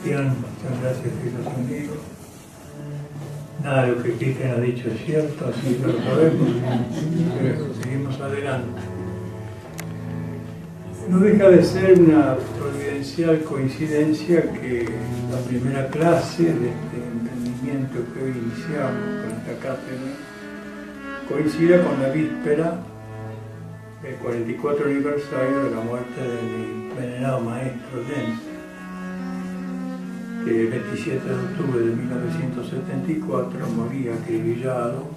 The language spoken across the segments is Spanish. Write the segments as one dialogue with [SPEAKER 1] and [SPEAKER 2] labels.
[SPEAKER 1] Cristian, muchas gracias, queridos amigos. Nada de lo que Cristian ha dicho es cierto, así que lo sabemos, pero seguimos adelante. No deja de ser una providencial coincidencia que la primera clase de este emprendimiento que hoy iniciamos con esta cátedra coincida con la víspera del 44 aniversario de la muerte de mi venerado maestro Lenz, que el 27 de octubre de 1974 moría acribillado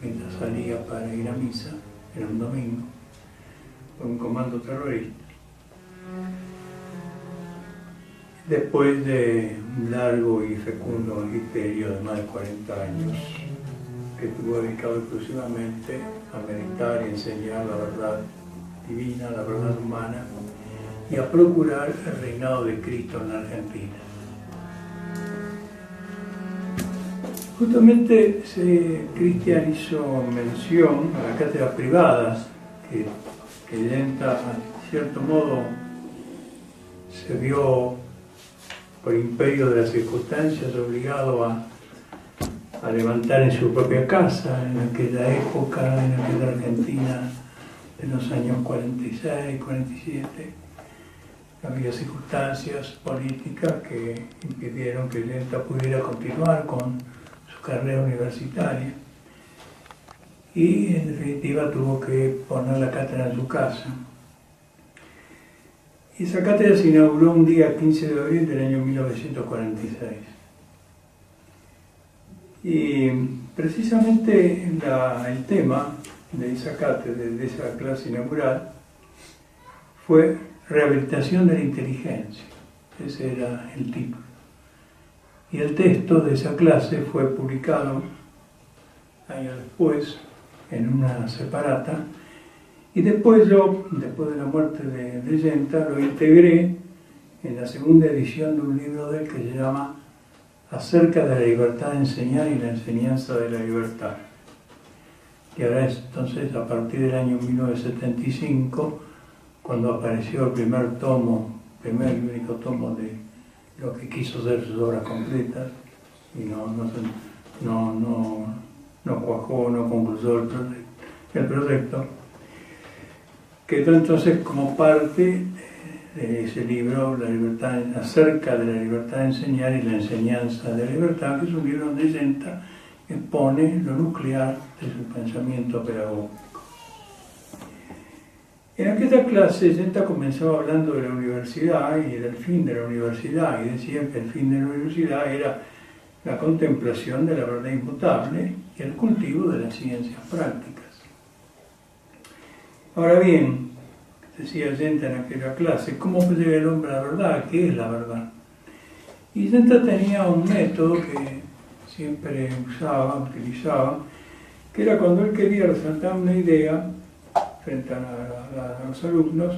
[SPEAKER 1] mientras salía para ir a misa, era un domingo, por un comando terrorista. Después de un largo y fecundo magisterio de más de 40 años, que estuvo dedicado exclusivamente a meditar y enseñar la verdad divina, la verdad humana, y a procurar el reinado de Cristo en la Argentina. Justamente Cristian hizo mención a las cátedras privadas, que Lenta, en cierto modo, se vio por imperio de las circunstancias obligado a levantar en su propia casa, en aquella época, en aquella Argentina de los años 46, 47. Había circunstancias políticas que impidieron que Lenta pudiera continuar con su carrera universitaria y en definitiva tuvo que poner la cátedra en su casa. Y esa cátedra se inauguró un día 15 de abril del año 1946. Y precisamente el tema de esa cátedra, de esa clase inaugural, fue Rehabilitación de la Inteligencia. Ese era el título. Y el texto de esa clase fue publicado años después en una separata. Y después yo, después de la muerte de Lenta, lo integré en la segunda edición de un libro de él que se llama Acerca de la libertad de enseñar y la enseñanza de la libertad. Que ahora es entonces a partir del año 1975, cuando apareció el primer y único tomo de lo que quiso ser sus obras completas, y no cuajó, no concluyó el proyecto. Quedó entonces como parte de ese libro, Acerca de la libertad de enseñar y la enseñanza de la libertad, que es un libro donde Lenta expone lo nuclear de su pensamiento pedagógico. En aquella clase Lenta comenzaba hablando de la universidad y del fin de la universidad, y decía que el fin de la universidad era la contemplación de la verdad inmutable y el cultivo de las ciencias prácticas. Ahora bien, decía Lenta en aquella clase, ¿cómo llega el hombre a la verdad? ¿Qué es la verdad? Y Lenta tenía un método que siempre utilizaba, que era cuando él quería resaltar una idea frente a los alumnos,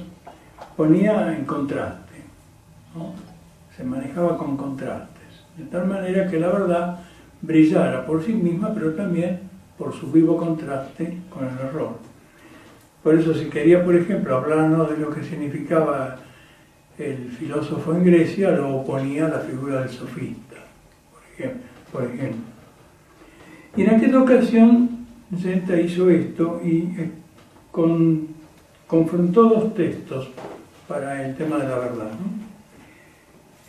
[SPEAKER 1] ponía en contraste, ¿no? Se manejaba con contrastes, de tal manera que la verdad brillara por sí misma, pero también por su vivo contraste con el error. Por eso, si quería, por ejemplo, hablarnos de lo que significaba el filósofo en Grecia, lo oponía a la figura del sofista, por ejemplo. Y en aquella ocasión, Lenta hizo esto y confrontó dos textos para el tema de la verdad, ¿no?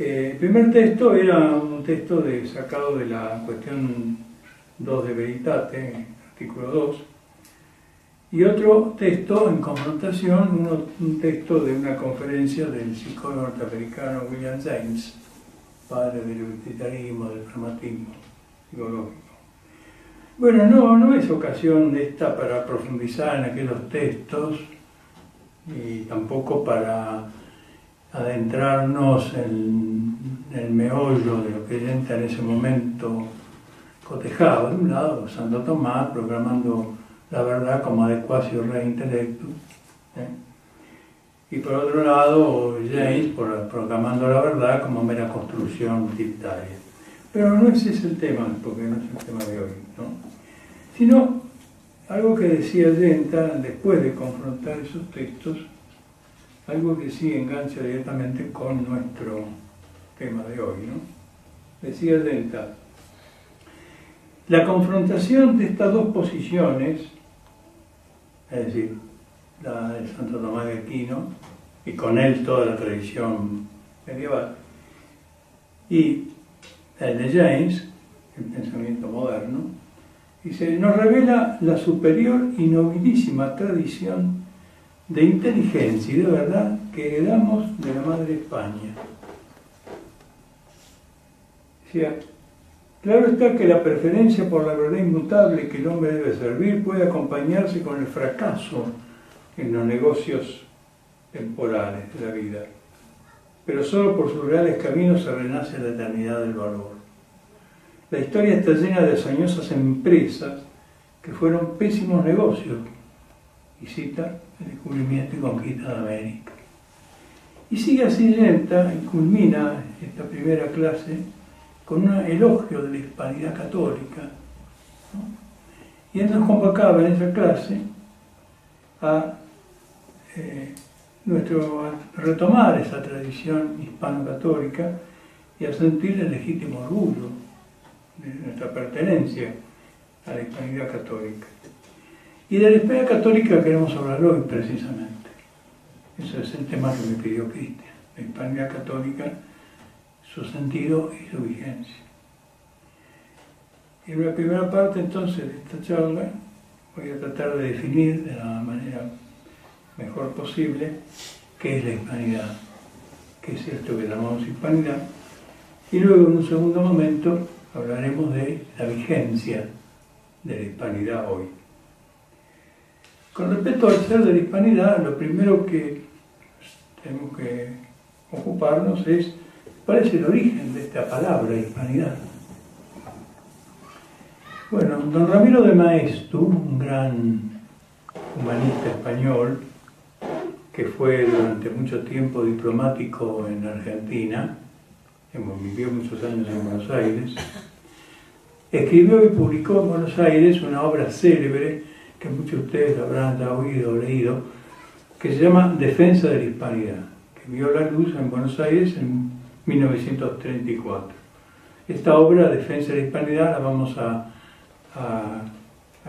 [SPEAKER 1] El primer texto era un texto sacado de la cuestión 2 de Veritate, artículo 2, y otro texto en confrontación, un texto de una conferencia del psicólogo norteamericano William James, padre del utilitarismo, del pragmatismo psicológico. Bueno, no es ocasión esta para profundizar en aquellos textos y tampoco para adentrarnos en el meollo de lo que Lenta en ese momento cotejaba. De un lado, Santo Tomás proclamando la verdad como adequatio re intellectus, y por otro lado James proclamando la verdad como mera construcción utilitaria. Pero no ese es el tema, porque no es el tema de hoy, ¿no? Sino algo que decía Lenta después de confrontar esos textos, algo que sí engancha directamente con nuestro tema de hoy, ¿no? Decía Denta, la confrontación de estas dos posiciones, es decir, la de Santo Tomás de Aquino, y con él toda la tradición medieval, y el de James, el pensamiento moderno, dice, nos revela la superior y nobilísima tradición de inteligencia y de verdad que heredamos de la Madre España. O sea, claro está que la preferencia por la verdad inmutable que el hombre debe servir puede acompañarse con el fracaso en los negocios temporales de la vida, pero solo por sus reales caminos se renace la eternidad del valor. La historia está llena de hazañosas empresas que fueron pésimos negocios, y cita el descubrimiento y conquista de América. Y sigue así lenta y culmina esta primera clase con un elogio de la hispanidad católica, ¿no? Y él nos convocaba en esa clase a retomar esa tradición hispano-católica y a sentir el legítimo orgullo de nuestra pertenencia a la hispanidad católica. Y de la hispanidad católica queremos hablar hoy precisamente. Ese es el tema que me pidió Cristian, la hispanidad católica, su sentido y su vigencia. Y en la primera parte entonces de esta charla voy a tratar de definir de la manera mejor posible qué es la hispanidad, qué es esto que llamamos hispanidad, y luego en un segundo momento hablaremos de la vigencia de la hispanidad hoy. Con respecto al ser de la hispanidad, lo primero que tenemos que ocuparnos es cuál es el origen de esta palabra hispanidad. Bueno, don Ramiro de Maeztu, un gran humanista español, que fue durante mucho tiempo diplomático en Argentina, vivió muchos años en Buenos Aires, escribió y publicó en Buenos Aires una obra célebre que muchos de ustedes habrán ya oído o leído, que se llama Defensa de la Hispanidad, que vio la luz en Buenos Aires en 1934. Esta obra, Defensa de la Hispanidad, la vamos a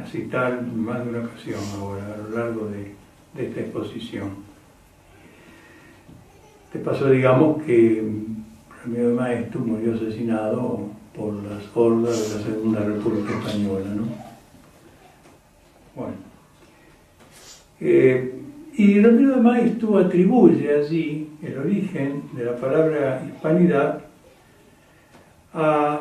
[SPEAKER 1] citar en más de una ocasión ahora, a lo largo de esta exposición. De paso, digamos que Ramiro de Maeztu murió asesinado por las hordas de la Segunda República Española, ¿no? Bueno. Y Ramiro de Maeztu atribuye allí el origen de la palabra hispanidad a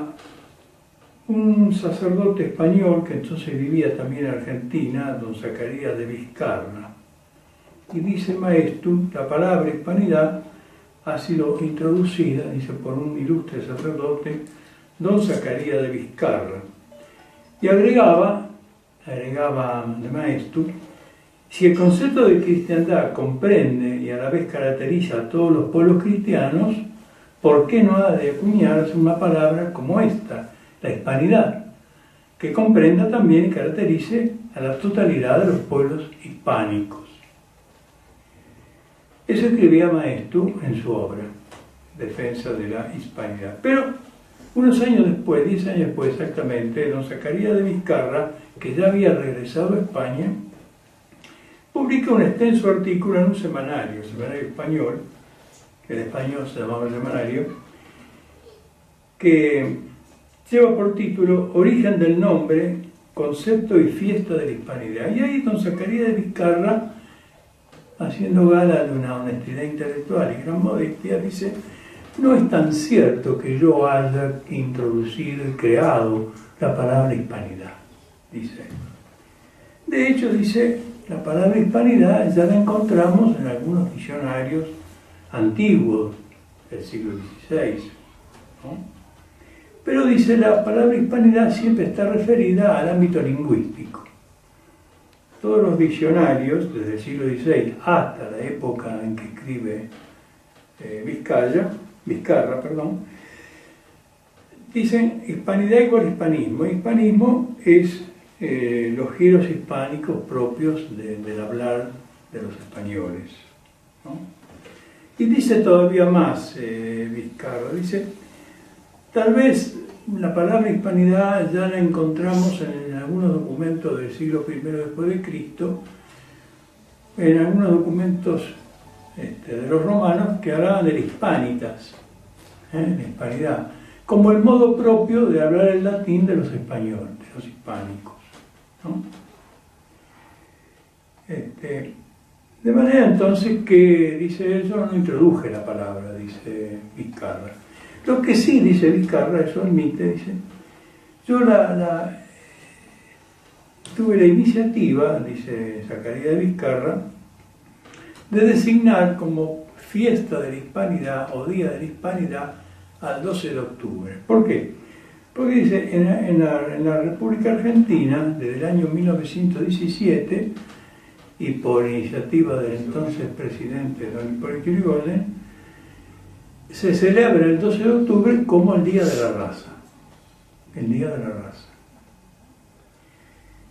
[SPEAKER 1] un sacerdote español que entonces vivía también en Argentina, don Zacarías de Vizcarra. Y dice Maeztu, la palabra hispanidad ha sido introducida, dice, por un ilustre sacerdote, don Zacarías de Vizcarra. Y agregaba de Maeztu, si el concepto de cristiandad comprende y a la vez caracteriza a todos los pueblos cristianos, ¿por qué no ha de acuñarse una palabra como esta, la hispanidad, que comprenda también y caracterice a la totalidad de los pueblos hispánicos? Eso escribía Maeztu en su obra, Defensa de la Hispanidad. Pero unos años después, 10 años después exactamente, don Zacarías de Vizcarra, que ya había regresado a España, publica un extenso artículo en un semanario español, que en español se llamaba el semanario, que lleva por título Origen del nombre, concepto y fiesta de la hispanidad. Y ahí don Zacarías de Vizcarra, haciendo gala de una honestidad intelectual y gran modestia, dice, no es tan cierto que yo haya introducido y creado la palabra hispanidad, dice. De hecho, dice, la palabra hispanidad ya la encontramos en algunos diccionarios antiguos del siglo XVI, ¿no? Pero dice, la palabra hispanidad siempre está referida al ámbito lingüístico. Todos los diccionarios, desde el siglo XVI hasta la época en que escribe Vizcarra, dicen hispanidad igual hispanismo. Hispanismo es los giros hispánicos propios del hablar de los españoles, ¿no? Y dice todavía más Vizcarra, dice, tal vez la palabra hispanidad ya la encontramos en algunos documentos del siglo I después de Cristo, en algunos documentos de los romanos que hablaban de la hispanitas, la hispanidad, como el modo propio de hablar el latín de los españoles, de los hispánicos, ¿no? De manera entonces que, dice él, yo no introduje la palabra, dice Vizcarra. Lo que sí, dice Vizcarra, eso admite, dice, yo tuve la iniciativa, dice Zacarías de Vizcarra, de designar como fiesta de la Hispanidad o Día de la Hispanidad al 12 de octubre. ¿Por qué? Porque dice, en la República Argentina, desde el año 1917, y por iniciativa del entonces presidente don Hipólito Yrigoyen, se celebra el 12 de octubre como el Día de la Raza. El Día de la Raza.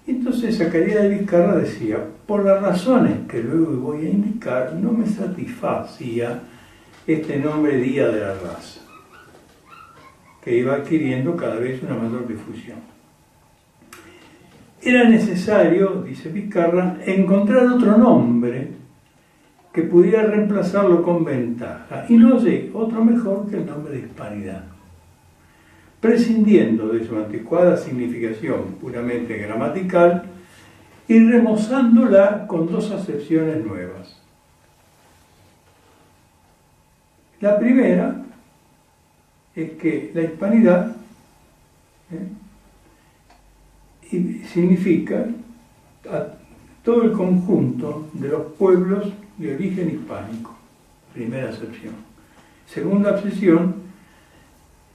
[SPEAKER 1] Entonces Zacarías de Vizcarra decía, por las razones que luego voy a indicar, no me satisfacía este nombre Día de la Raza, que iba adquiriendo cada vez una mayor difusión. Era necesario, dice Vizcarra, encontrar otro nombre que pudiera reemplazarlo con ventaja, y no hallé otro mejor que el nombre de Hispanidad, prescindiendo de su anticuada significación puramente gramatical y remozándola con dos acepciones nuevas. La primera es que la hispanidad significa a todo el conjunto de los pueblos de origen hispánico, primera acepción. Segunda acepción,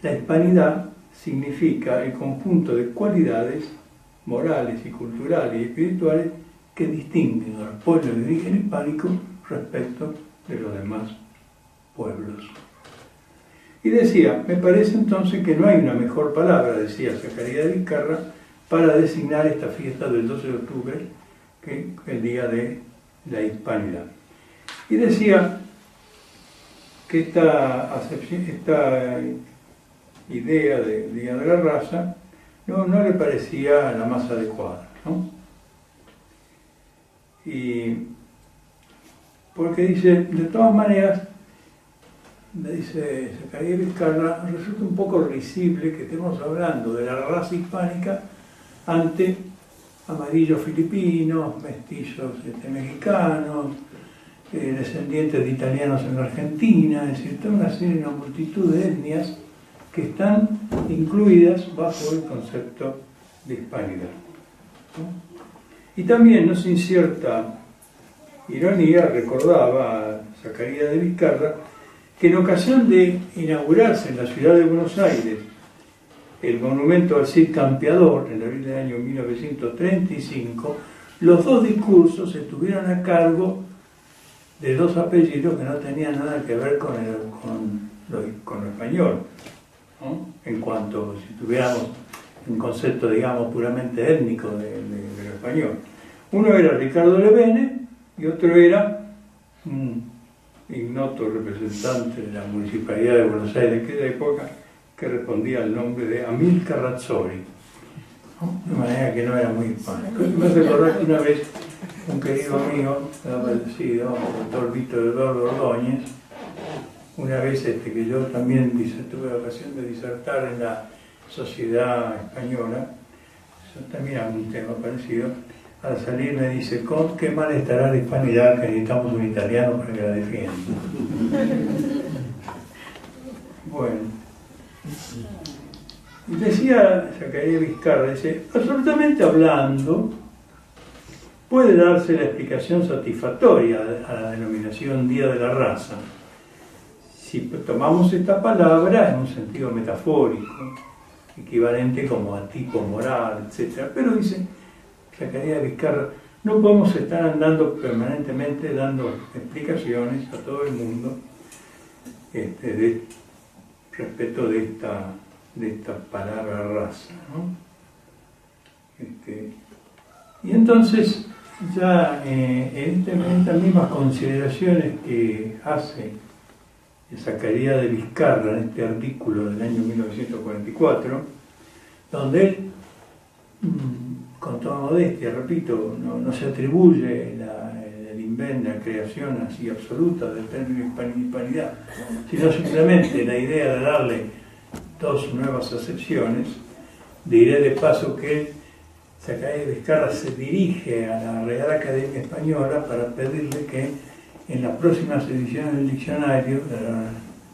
[SPEAKER 1] la hispanidad significa el conjunto de cualidades morales y culturales y espirituales que distinguen a los pueblos de origen hispánico respecto de los demás pueblos. Y decía, me parece entonces que no hay una mejor palabra, decía Zacarías de Vizcarra, para designar esta fiesta del 12 de octubre que el Día de la Hispanidad. Y decía que esta idea de Día de la Raza no le parecía la más adecuada, ¿no? Y porque dice, de todas maneras, dice Zacarías de Vizcarra, resulta un poco risible que estemos hablando de la raza hispánica ante amarillos filipinos, mestizos mexicanos, descendientes de italianos en la Argentina, es decir, toda una multitud de etnias que están incluidas bajo el concepto de hispanidad, ¿no? Y también, no sin cierta ironía, recordaba a Zacarías de Vizcarra que en ocasión de inaugurarse en la ciudad de Buenos Aires el monumento al Cid Campeador, en abril del año 1935, los dos discursos estuvieron a cargo de dos apellidos que no tenían nada que ver con lo español, ¿no? En cuanto, si tuviéramos un concepto, digamos, puramente étnico de lo español. Uno era Ricardo Levene y otro era un ignoto representante de la Municipalidad de Buenos Aires de aquella época, que respondía al nombre de Amilcar Razzoli, ¿no? De manera que no era muy hispánico. Me hace acordar que una vez un querido amigo, fallecido, el doctor Víctor Eduardo Ordóñez, una vez que yo también tuve la ocasión de disertar en la Sociedad Española, también a un tema parecido, al salir me dice, qué mal estará la hispanidad que necesitamos un italiano para que la defienda. Bueno. Decía Zacarías Vizcarra, dice, absolutamente hablando, puede darse la explicación satisfactoria a la denominación Día de la Raza, si tomamos esta palabra en un sentido metafórico, equivalente como a tipo moral, etc. Pero dice Zacarías Vizcarra, no podemos estar andando permanentemente dando explicaciones a todo el mundo respecto de esta palabra raza, ¿no? Y entonces ya en estas mismas consideraciones que hace Zacarías de Vizcarra en este artículo del año 1944, donde él, con toda modestia, repito, no se atribuye el invento, la creación así absoluta del término hispanidad, sino simplemente la idea de darle dos nuevas acepciones. Diré de paso que Zacarías de Vizcarra se dirige a la Real Academia Española para pedirle que en las próximas ediciones del diccionario de la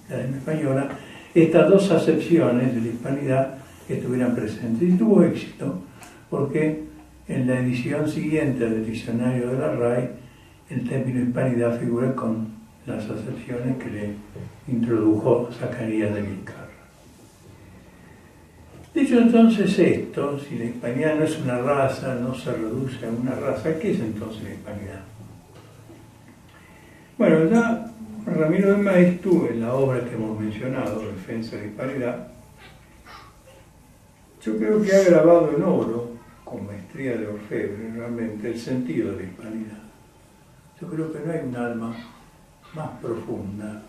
[SPEAKER 1] Academia Española estas dos acepciones de la hispanidad estuvieran presentes. Y tuvo éxito porque en la edición siguiente del diccionario de la RAE el término hispanidad figura con las acepciones que le introdujo Zacarías de Vizcarra. Dicho entonces esto, si la hispanidad no es una raza, no se reduce a una raza, ¿qué es entonces la hispanidad? Bueno, ya Ramiro de Maeztu, en la obra que hemos mencionado, Defensa de la Hispanidad, yo creo que ha grabado en oro, con maestría de orfebre, realmente el sentido de la hispanidad. Yo creo que no hay un alma más profunda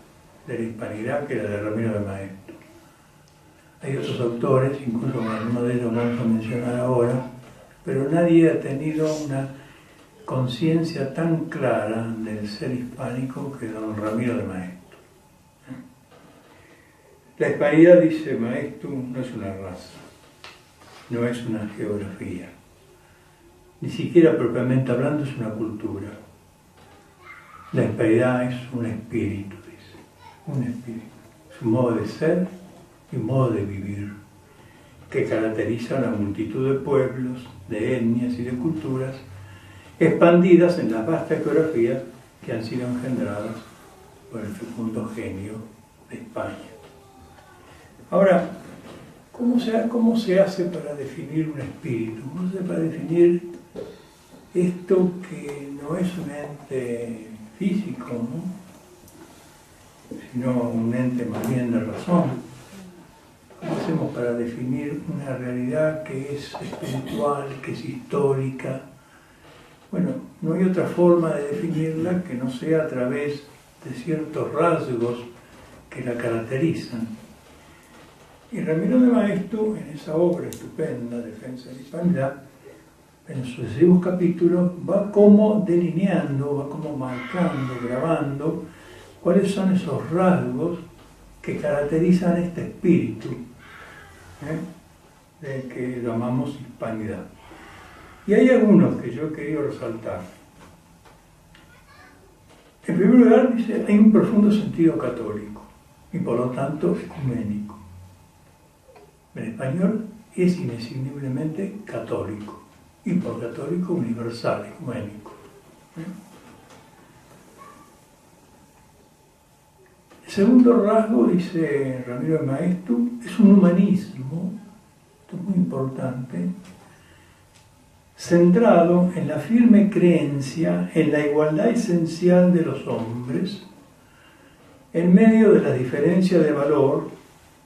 [SPEAKER 1] de la hispanidad que la de Ramiro de Maeztu. Hay otros autores, incluso algunos de ellos vamos a mencionar ahora, pero nadie ha tenido una conciencia tan clara del ser hispánico que don Ramiro de Maeztu. La hispanidad, dice Maeztu, no es una raza, no es una geografía, ni siquiera propiamente hablando es una cultura. La hispanidad es un espíritu, dice, un espíritu, es un modo de ser y un modo de vivir que caracteriza a una multitud de pueblos, de etnias y de culturas expandidas en las vastas geografías que han sido engendradas por el fecundo genio de España. Ahora, ¿cómo se hace para definir un espíritu? ¿Cómo se hace para definir esto que no es un ente físico, ¿no? Sino un ente más bien de razón? ¿Cómo hacemos para definir una realidad que es espiritual, que es histórica? Bueno, no hay otra forma de definirla que no sea a través de ciertos rasgos que la caracterizan. Y Ramiro de Maeztu, en esa obra estupenda, Defensa de la Hispanidad, en sus sucesivos capítulos, va como delineando, va como marcando, grabando, cuáles son esos rasgos que caracterizan este espíritu, de que llamamos hispanidad. Y hay algunos que yo he querido resaltar. En primer lugar, dice, hay un profundo sentido católico y por lo tanto ecuménico. El español es inescindiblemente católico y por católico universal, ecuménico. El segundo rasgo, dice Ramiro de Maeztu, es un humanismo, esto es muy importante, centrado en la firme creencia en la igualdad esencial de los hombres, en medio de la diferencia de valor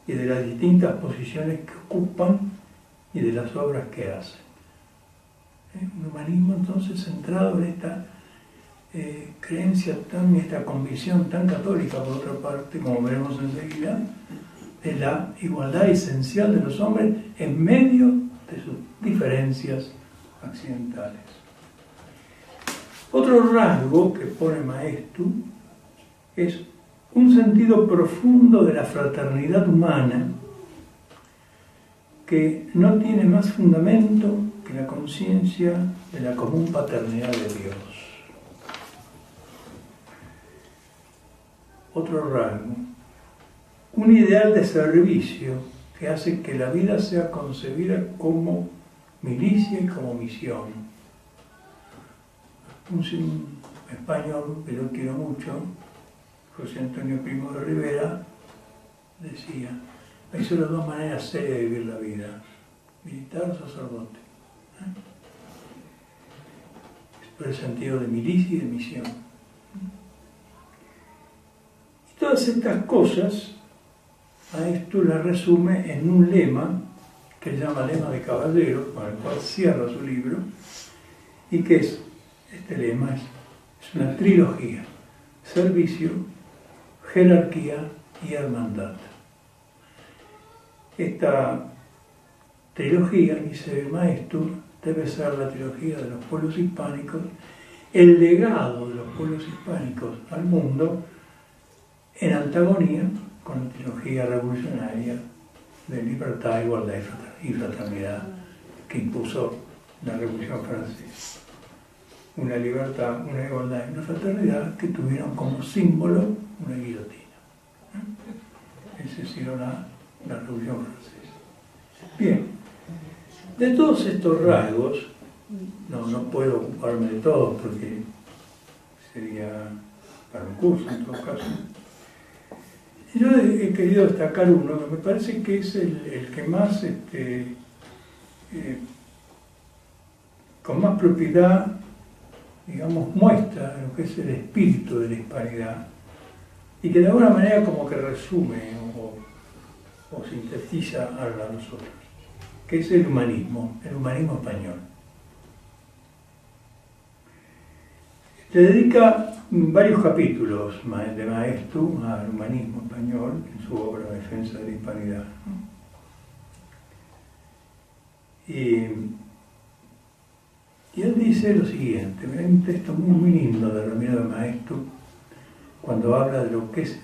[SPEAKER 1] y de las distintas posiciones que ocupan y de las obras que hacen. Un humanismo entonces centrado en esta creencia, esta convicción tan católica, por otra parte, como veremos enseguida, de la igualdad esencial de los hombres en medio de sus diferencias accidentales. Otro rasgo que pone Maeztu es un sentido profundo de la fraternidad humana que no tiene más fundamento que la conciencia de la común paternidad de Dios. Otro rasgo, un ideal de servicio que hace que la vida sea concebida como milicia y como misión. Un español que yo quiero mucho, José Antonio Primo de Rivera, decía, hay solo dos maneras serias de vivir la vida, militar o sacerdote. Es por el sentido de milicia y de misión. Y todas estas cosas, a esto la resume en un lema que se llama Lema de Caballero, con el cual cierra su libro, y que este lema es una trilogía: servicio, jerarquía y hermandad. Esta trilogía, dice el maestro, debe ser la trilogía de los pueblos hispánicos, el legado de los pueblos hispánicos al mundo, en antagonía con la trilogía revolucionaria de libertad, igualdad y fraternidad que impuso la Revolución Francesa. Una libertad, una igualdad y una fraternidad que tuvieron como símbolo una guillotina. Esa ha sido la Revolución Francesa. Bien, de todos estos rasgos, no puedo ocuparme de todos porque sería para un curso en todo caso. Yo he querido destacar uno que me parece que es el que más, con más propiedad, digamos, muestra lo que es el espíritu de la hispanidad y que de alguna manera como que resume o sintetiza a nosotros, que es el humanismo español. Se dedica varios capítulos de Maeztu al humanismo español en su obra Defensa de la Hispanidad. Y él dice lo siguiente, hay un texto muy lindo de Ramiro de Maeztu cuando habla de lo que es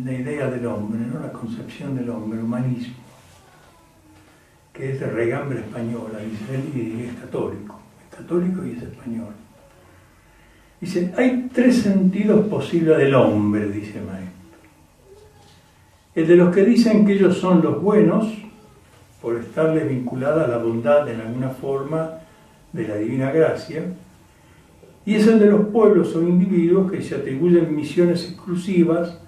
[SPEAKER 1] la idea del hombre, ¿no? La concepción del hombre, el humanismo, que es de regambre española, dice él, y es católico y es español. Dice, hay tres sentidos posibles del hombre, dice Maestro. El de los que dicen que ellos son los buenos, por estarles vinculada a la bondad en alguna forma de la divina gracia, y es el de los pueblos o individuos que se atribuyen misiones exclusivas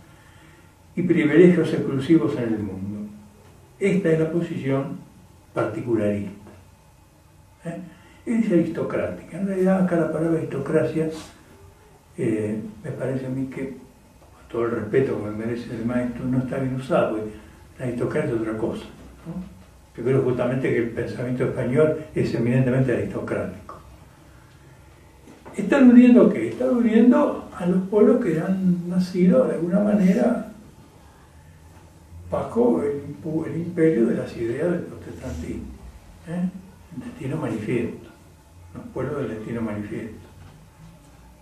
[SPEAKER 1] y privilegios exclusivos en el mundo. Esta es la posición particularista. Es aristocrática. En realidad acá la palabra aristocracia me parece a mí que, con todo el respeto que me merece el maestro, no está bien usado, porque la aristocracia es otra cosa, ¿no? Yo creo justamente que el pensamiento español es eminentemente aristocrático. ¿Está aludiendo a qué? Está aludiendo a los pueblos que han nacido de alguna manera bajo el imperio de las ideas del protestantismo, el destino manifiesto, los pueblos del destino manifiesto,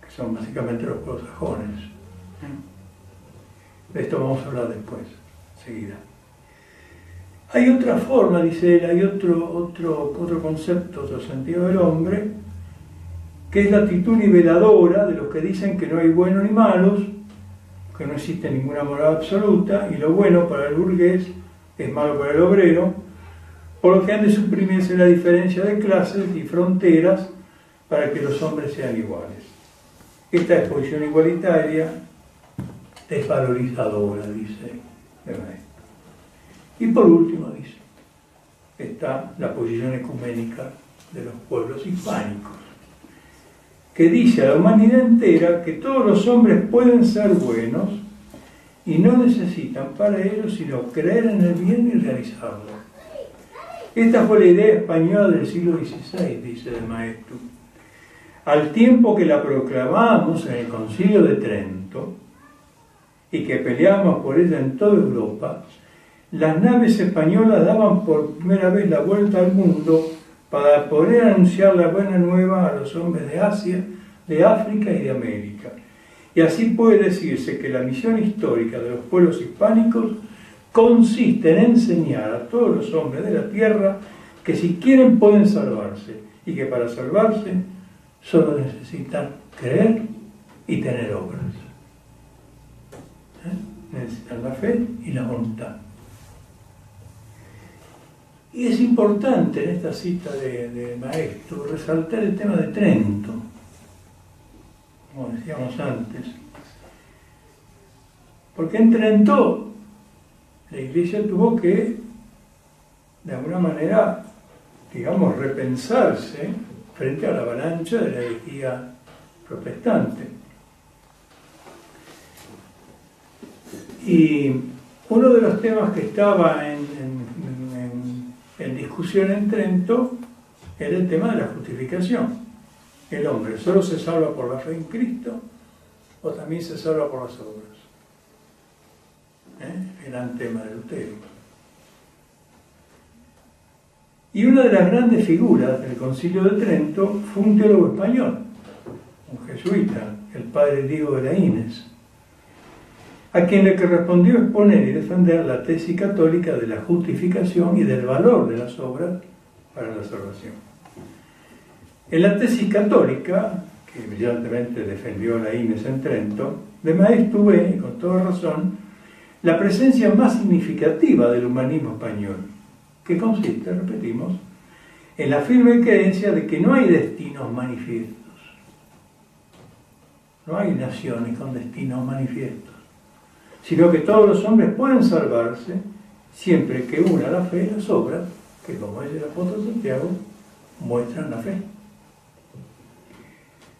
[SPEAKER 1] que son básicamente los pueblos sajones. De esto vamos a hablar después, enseguida. Hay otra forma, dice él, hay otro concepto, otro sentido del hombre, que es la actitud niveladora de los que dicen que no hay buenos ni malos, que no existe ninguna moral absoluta, y lo bueno para el burgués es malo para el obrero, por lo que han de suprimirse la diferencia de clases y fronteras para que los hombres sean iguales. Esta exposición igualitaria es valorizadora, dice el maestro. Y por último, dice, está la posición ecuménica de los pueblos hispánicos, que dice a la humanidad entera que todos los hombres pueden ser buenos y no necesitan para ello sino creer en el bien y realizarlo. Esta fue la idea española del siglo XVI, dice el maestro. Al tiempo que la proclamamos en el Concilio de Trento y que peleamos por ella en toda Europa, las naves españolas daban por primera vez la vuelta al mundo para poder anunciar la buena nueva a los hombres de Asia, de África y de América. Y así puede decirse que la misión histórica de los pueblos hispánicos consiste en enseñar a todos los hombres de la tierra que si quieren pueden salvarse y que para salvarse solo necesitan creer y tener obras. Necesitan la fe y la voluntad. Y es importante en esta cita de maestro resaltar el tema de Trento, como decíamos antes, porque en Trento la Iglesia tuvo que, de alguna manera, digamos, repensarse frente a la avalancha de la herejía protestante. Y uno de los temas que estaba en discusión en Trento era el tema de la justificación. El hombre solo se salva por la fe en Cristo o también se salva por las obras. el gran tema de Lutero. Y una de las grandes figuras del Concilio de Trento fue un teólogo español, un jesuita, el padre Diego de Laínez, a quien le correspondió exponer y defender la tesis católica de la justificación y del valor de las obras para la salvación. En la tesis católica, que brillantemente defendió Laínez en Trento, de Maeztu ve, con toda razón, la presencia más significativa del humanismo español, que consiste, repetimos, en la firme creencia de que no hay destinos manifiestos. No hay naciones con destinos manifiestos, sino que todos los hombres pueden salvarse siempre que una la fe y las obras, que como dice el apóstol Santiago, muestran la fe.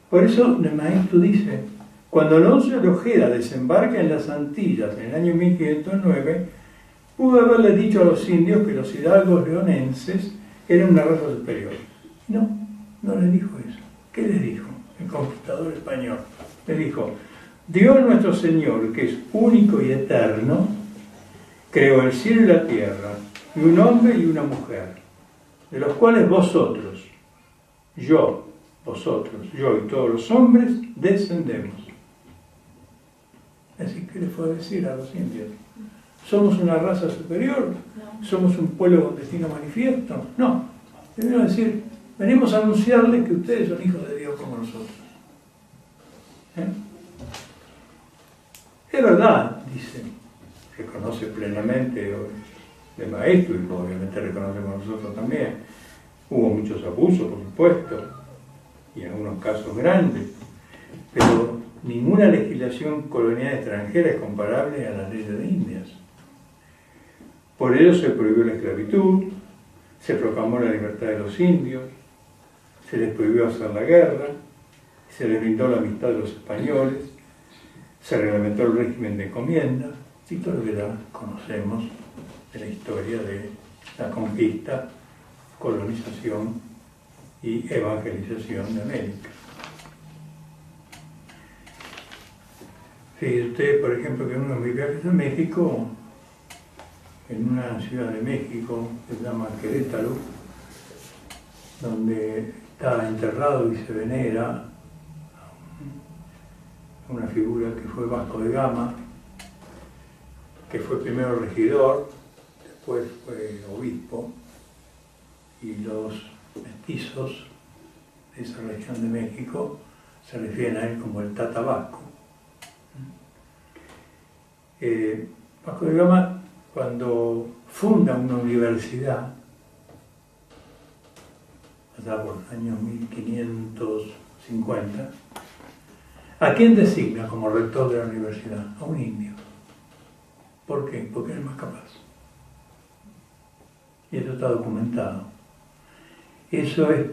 [SPEAKER 1] Por eso de Maeztu dice, cuando Alonso de Ojeda desembarca en las Antillas en el año 1509, pudo haberle dicho a los indios que los hidalgos leonenses eran una raza superior. No, no les dijo eso. ¿Qué les dijo el conquistador español? Le dijo, Dios nuestro Señor, que es único y eterno, creó el cielo y la tierra, y un hombre y una mujer, de los cuales vosotros, yo y todos los hombres descendemos. Así que le fue a decir a los indios, ¿somos una raza superior? No. ¿Somos un pueblo con destino manifiesto? No. Le vino a decir, venimos a anunciarles que ustedes son hijos de Dios como nosotros. Es verdad, dice, reconoce plenamente de Maeztu y obviamente reconocemos nosotros también. Hubo muchos abusos, por supuesto, y en algunos casos grandes, pero ninguna legislación colonial extranjera es comparable a las leyes de Indias. Por ello se prohibió la esclavitud, se proclamó la libertad de los indios, se les prohibió hacer la guerra, se les brindó la amistad de los españoles, se reglamentó el régimen de encomienda, y todo lo que ya conocemos de la historia de la conquista, colonización y evangelización de América. Fíjese usted, por ejemplo, que en uno de mis viajes a México, en una ciudad de México que se llama Querétaro, donde está enterrado y se venera una figura que fue Vasco de Gama, que fue primero regidor, después fue obispo, y los mestizos de esa región de México se refieren a él como el Tata Vasco. Vasco de Gama, cuando funda una universidad, allá por los años 1550, ¿a quién designa como rector de la universidad? A un indio. ¿Por qué? Porque era más capaz. Y eso está documentado. Eso es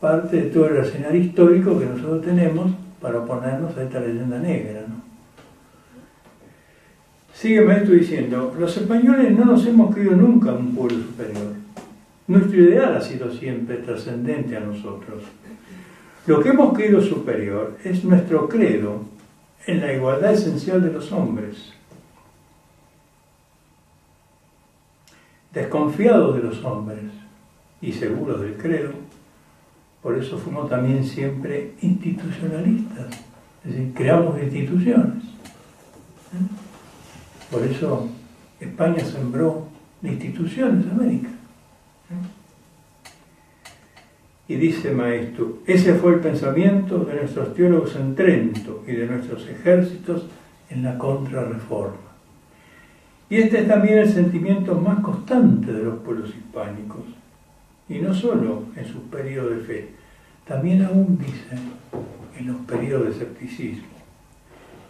[SPEAKER 1] parte de todo el escenario histórico que nosotros tenemos para oponernos a esta leyenda negra, ¿no? Sigue Maeztu diciendo, los españoles no nos hemos creído nunca un pueblo superior. Nuestro ideal ha sido siempre trascendente a nosotros. Lo que hemos creído superior es nuestro credo en la igualdad esencial de los hombres. Desconfiados de los hombres y seguros del credo, por eso fuimos también siempre institucionalistas, es decir, creamos instituciones. Por eso España sembró instituciones en América. Y dice Maeztu, ese fue el pensamiento de nuestros teólogos en Trento y de nuestros ejércitos en la Contrarreforma. Y este es también el sentimiento más constante de los pueblos hispánicos, y no solo en sus periodos de fe, también aún dicen en los periodos de escepticismo.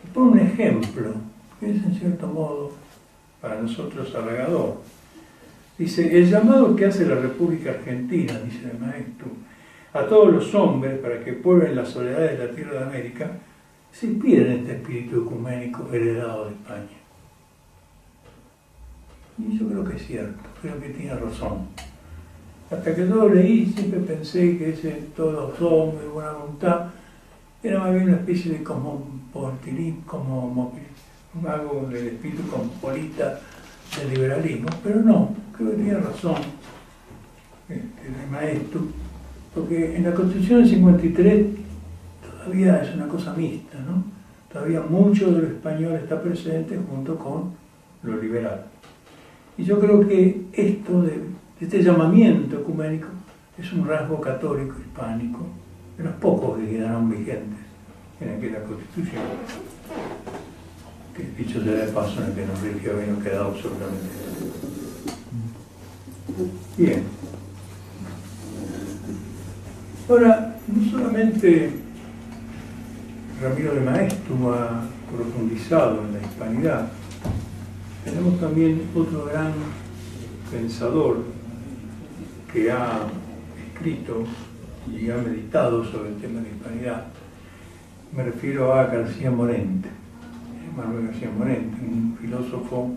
[SPEAKER 1] Y por un ejemplo, que es en cierto modo para nosotros halagador, dice, el llamado que hace la República Argentina, dice Maeztu, a todos los hombres para que pueblen las soledades de la tierra de América, se inspira en este espíritu ecuménico heredado de España. Y yo creo que es cierto, creo que tiene razón. Hasta que yo lo leí, siempre pensé que ese todos los hombres de buena voluntad era más bien una especie de algo del espíritu cosmopolita del liberalismo, pero no, creo que tenía razón el maestro, porque en la Constitución del 53 todavía es una cosa mixta, ¿no? Todavía mucho de lo español está presente junto con lo liberal. Y yo creo que esto de este llamamiento ecuménico es un rasgo católico hispánico, de los pocos que quedaron vigentes en aquella Constitución, que dicho sea de paso, en el que nos rigió y no quedado absolutamente bien. Ahora, no solamente Ramiro de Maeztu ha profundizado en la hispanidad, tenemos también otro gran pensador que ha escrito y ha meditado sobre el tema de la hispanidad. Me refiero a García Morente, Manuel García Morente, un filósofo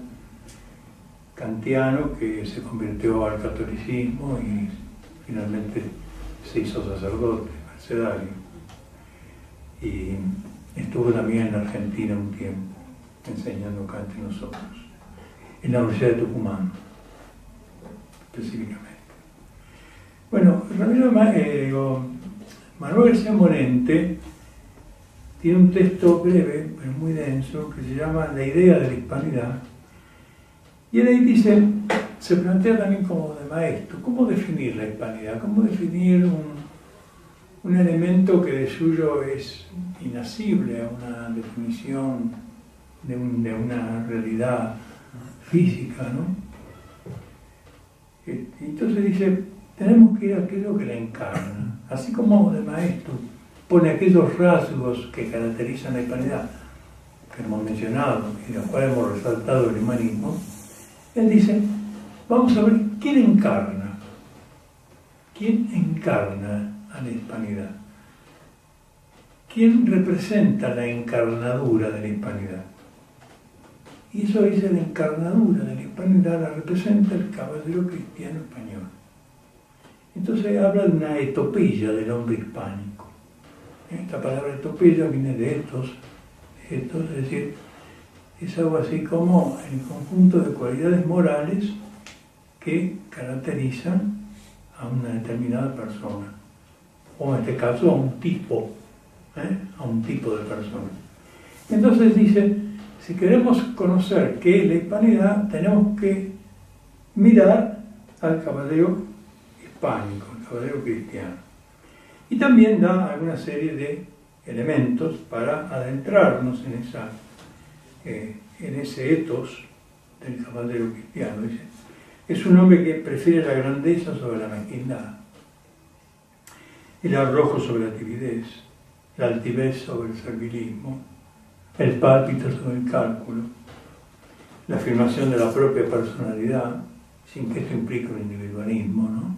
[SPEAKER 1] kantiano que se convirtió al catolicismo y finalmente se hizo sacerdote, mercedario. Y estuvo también en Argentina un tiempo, enseñando acá entre nosotros, en la Universidad de Tucumán, específicamente. Bueno, Manuel García Morente tiene un texto breve, pero muy denso, que se llama La idea de la hispanidad. Y él ahí dice, se plantea también como de Maeztu, ¿cómo definir la hispanidad? ¿Cómo definir un elemento que de suyo es inasible a una definición de una realidad física, ¿no? Entonces dice, tenemos que ir a aquello que la encarna, así como de Maeztu pone aquellos rasgos que caracterizan la hispanidad, que hemos mencionado y los cuales hemos resaltado el humanismo. Él dice, vamos a ver quién encarna a la hispanidad, quién representa la encarnadura de la hispanidad. Y eso dice, la encarnadura de la hispanidad la representa el caballero cristiano español. Entonces habla de una etopeya del hombre hispánico. Esta palabra etopeya viene de etos, es decir, es algo así como el conjunto de cualidades morales que caracterizan a una determinada persona, o en este caso a un tipo de persona. Entonces dice, si queremos conocer qué es la hispanidad, tenemos que mirar al caballero hispánico, al caballero cristiano. Y también da alguna serie de elementos para adentrarnos en ese etos del caballero cristiano. Dice, es un hombre que prefiere la grandeza sobre la mezquindad, el arrojo sobre la timidez, la altivez sobre el servilismo, el pálpito sobre el cálculo, la afirmación de la propia personalidad, sin que esto implique un individualismo, ¿no?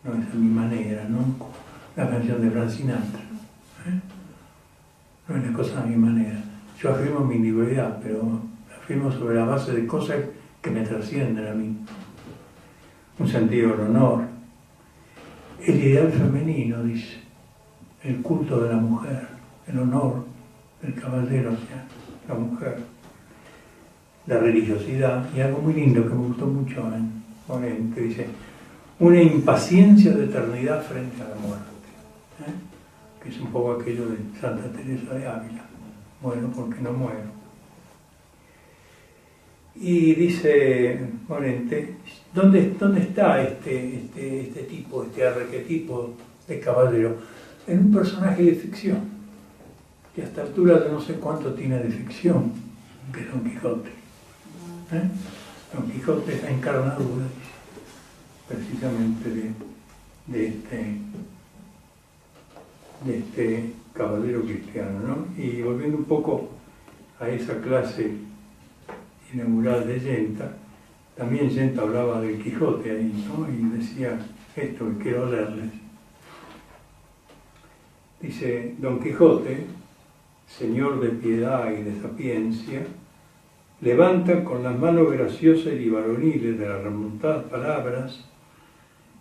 [SPEAKER 1] No es a mi manera, ¿no? La canción de Frank Sinatra, no es una cosa a mi manera. Yo afirmo mi individualidad, pero afirmo sobre la base de cosas que me trascienden a mí. Un sentido del honor, el ideal femenino, dice, el culto de la mujer, el honor del caballero hacia la mujer, la religiosidad, y algo muy lindo que me gustó mucho en Morente, dice, una impaciencia de eternidad frente a la muerte, que es un poco aquello de Santa Teresa de Ávila, bueno, porque no muero. Y dice Morente, ¿dónde está este tipo, este arquetipo de caballero? En un personaje de ficción, que a esta altura yo no sé cuánto tiene de ficción, que es Don Quijote. Don Quijote es la encarnadura, precisamente de este caballero cristiano, ¿no? Y volviendo un poco a esa clase inaugural de Yenta, también Yenta hablaba del Quijote ahí, ¿no? Y decía esto que quiero leerles. Dice, Don Quijote, señor de piedad y de sapiencia, levanta con las manos graciosas y varoniles de las remontadas palabras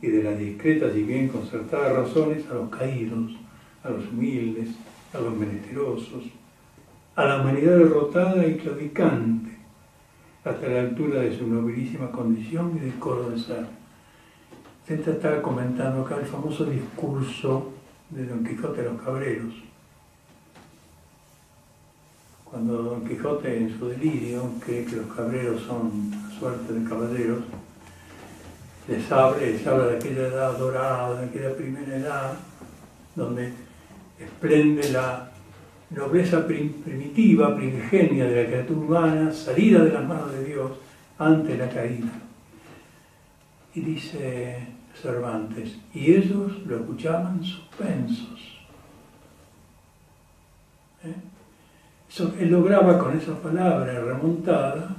[SPEAKER 1] y de las discretas y bien concertadas razones a los caídos, a los humildes, a los menesterosos, a la humanidad derrotada y claudicante, hasta la altura de su nobilísima condición y decoro de ser. Se está comentando acá el famoso discurso de Don Quijote de los Cabreros. Cuando Don Quijote, en su delirio, cree que los cabreros son una suerte de caballeros, les habla de aquella edad dorada, de aquella primera edad, donde esplende la nobleza primitiva, primigenia de la criatura humana, salida de las manos de Dios ante la caída. Y dice Cervantes, y ellos lo escuchaban suspensos. Él lograba con esa palabra remontada,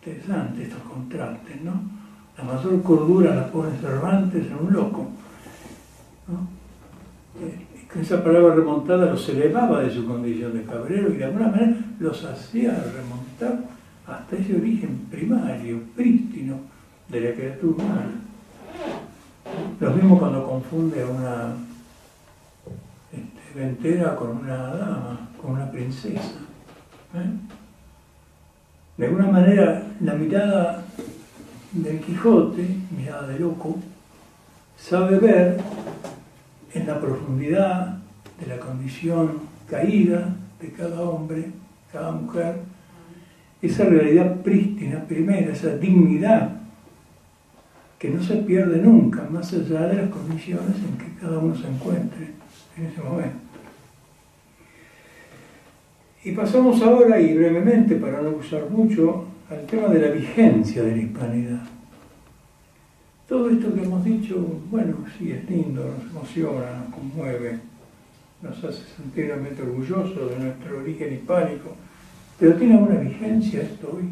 [SPEAKER 1] interesante estos contrastes, ¿no? La mayor cordura la pone Cervantes en un loco, ¿no? Con esa palabra remontada los elevaba de su condición de cabrero y de alguna manera los hacía remontar hasta ese origen primario, prístino de la criatura humana. Lo mismo cuando confunde a una ventera con una dama, con una princesa. De alguna manera, la mirada del Quijote, mirada de loco, sabe ver en la profundidad de la condición caída de cada hombre, cada mujer, esa realidad prístina primera, esa dignidad que no se pierde nunca, más allá de las condiciones en que cada uno se encuentre en ese momento. Y pasamos ahora, y brevemente, para no usar mucho, al tema de la vigencia de la hispanidad. Todo esto que hemos dicho, bueno, sí, es lindo, nos emociona, nos conmueve, nos hace sentir realmente orgullosos de nuestro origen hispánico, pero ¿tiene alguna vigencia esto hoy?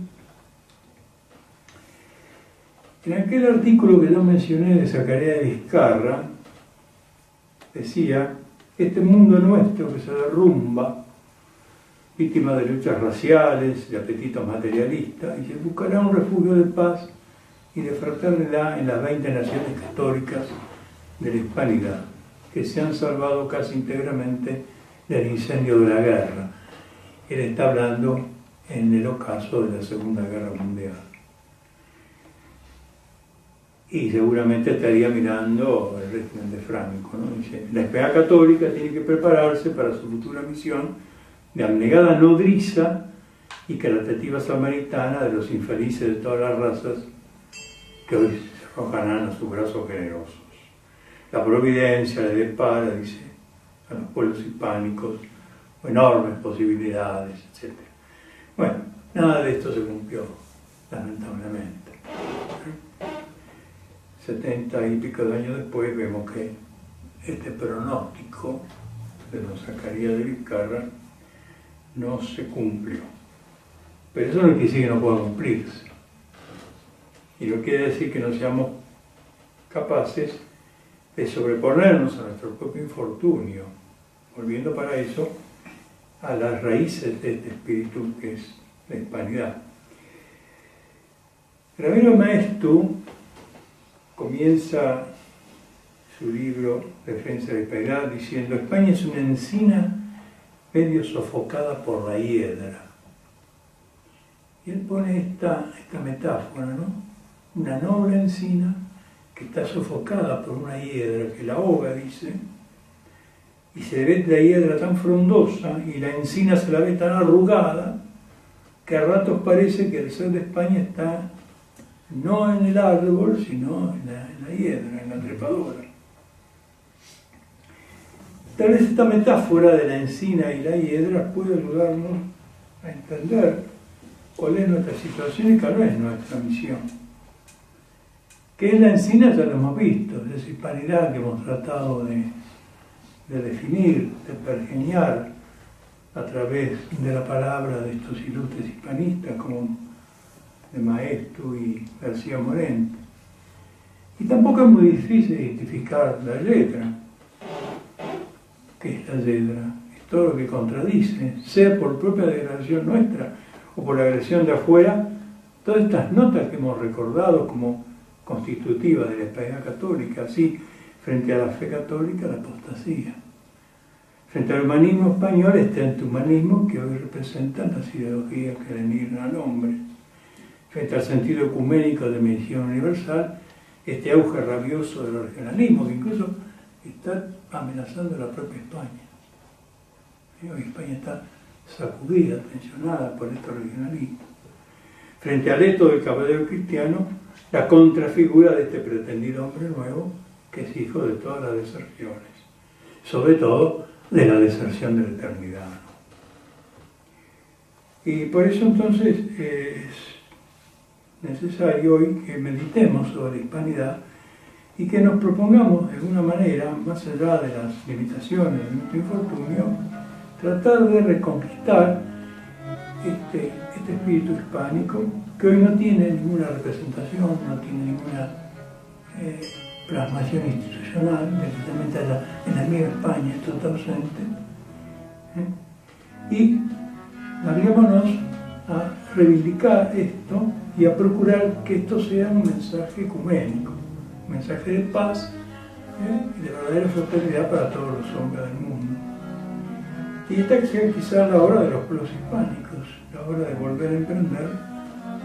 [SPEAKER 1] En aquel artículo que yo mencioné de Zacarías de Vizcarra, decía, este mundo nuestro que se derrumba, víctima de luchas raciales, de apetitos materialistas, y se buscará un refugio de paz y de fraternidad en las 20 naciones católicas de la hispanidad, que se han salvado casi íntegramente del incendio de la guerra. Él está hablando en el ocaso de la Segunda Guerra Mundial. Y seguramente estaría mirando el régimen de Franco, ¿no? Dice, la Hispanidad católica tiene que prepararse para su futura misión de abnegada nodriza y caritativa samaritana de los infelices de todas las razas que hoy se arrojarán a sus brazos generosos. La providencia le depara, dice, a los pueblos hispánicos enormes posibilidades, etc. Bueno, nada de esto se cumplió, lamentablemente. 70 y pico de años después vemos que este pronóstico de don Zacarías de Vizcarra no se cumplió. Pero eso no quiere decir que no pueda cumplirse. Y no quiere decir que no seamos capaces de sobreponernos a nuestro propio infortunio, volviendo para eso a las raíces de este espíritu que es la hispanidad. Ramiro Maeztu comienza su libro Defensa de la Hispanidad diciendo: España es una encina medio sofocada por la hiedra. Y él pone esta metáfora, ¿no? Una noble encina que está sofocada por una hiedra que la ahoga, dice, y se ve la hiedra tan frondosa y la encina se la ve tan arrugada que a ratos parece que el ser de España está no en el árbol, sino en la hiedra, en la trepadora. Tal vez esta metáfora de la encina y la hiedra puede ayudarnos a entender cuál es nuestra situación y cuál es nuestra misión. ¿Qué es la encina? Ya lo hemos visto, es esa hispanidad que hemos tratado de definir, de pergeñar a través de la palabra de estos ilustres hispanistas como de Maeztu y García Morente. Y tampoco es muy difícil identificar la letra. ¿Qué es la letra? Es todo lo que contradice, sea por propia degradación nuestra o por la agresión de afuera, todas estas notas que hemos recordado como constitutivas de la Hispanidad católica, así frente a la fe católica, la apostasía. Frente al humanismo español, este antihumanismo que hoy representan las ideologías que denigran al hombre. Frente al sentido ecuménico de misión universal, este auge rabioso del regionalismo, que incluso está amenazando la propia España. Hoy España está sacudida, tensionada por este regionalismo. Frente al eto del caballero cristiano, la contrafigura de este pretendido hombre nuevo, que es hijo de todas las deserciones, sobre todo de la deserción de la eternidad. Y por eso entonces es necesario hoy que meditemos sobre la hispanidad y que nos propongamos de alguna manera, más allá de las limitaciones de nuestro infortunio, tratar de reconquistar este espíritu hispánico que hoy no tiene ninguna representación, no tiene ninguna plasmación institucional, precisamente allá en la misma España esto está ausente. Y larguémonos a reivindicar esto y a procurar que esto sea un mensaje ecuménico, un mensaje de paz y de verdadera fraternidad para todos los hombres del mundo. Y esta que sea quizás la hora de los pueblos hispánicos, la hora de volver a emprender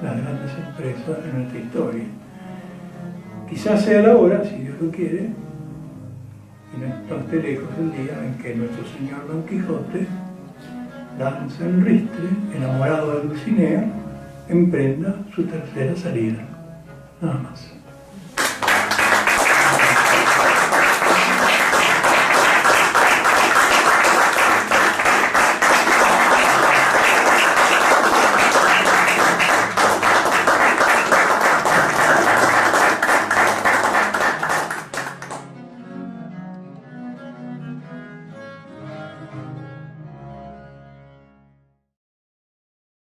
[SPEAKER 1] las grandes empresas de nuestra historia. Quizás sea la hora, si Dios lo quiere, y no esté lejos el día en que nuestro señor Don Quijote, danza en ristre, enamorado de Dulcinea, emprenda su tercera salida. Nada más.